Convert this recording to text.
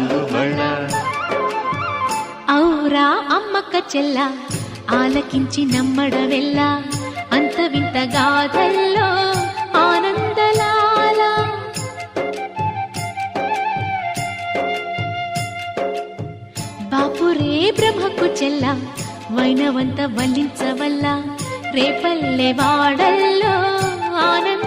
అందువళ ఔరా అమ్మక్క చెల్ల ఆలకించి నమ్మడవెల్ల అంత వింత గాథల్లో ఆనందలాల బాపురే బ్రహ్మకు చెల్ల వైనవంత వల్లించవల్ల రేపల్లె వాడల్లో ఆనంద